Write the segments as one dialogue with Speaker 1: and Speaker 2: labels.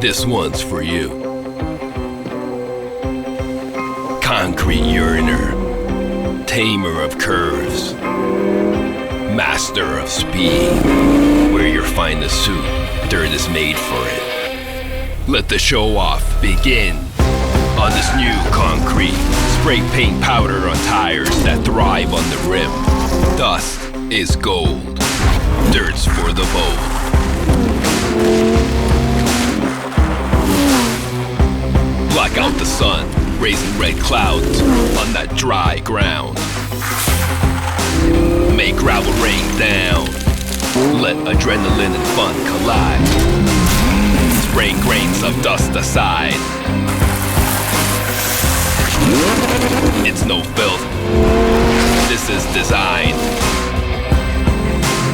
Speaker 1: This one's for you. Concrete yearner, tamer of curves, master of speed. Wear your finest suit, dirt is made for it. Let the show off begin on this new concrete. Spray paint powder on tires that thrive on the rim. Dust is gold, dirt's for the bold. Block out the sun, raising red clouds on that dry ground. Make gravel rain down, let adrenaline and fun collide. Spraying grains of dust aside. It's no filth, this is design.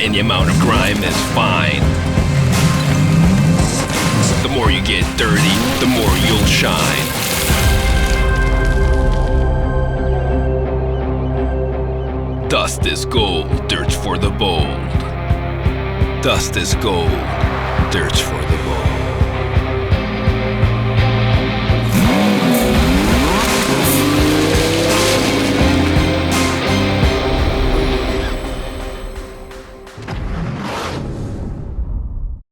Speaker 1: Any amount of grime is fine. The more you get dirty, the more you'll shine. Dust is gold, dirt's for the bold. Dust is gold, dirt's for the bold.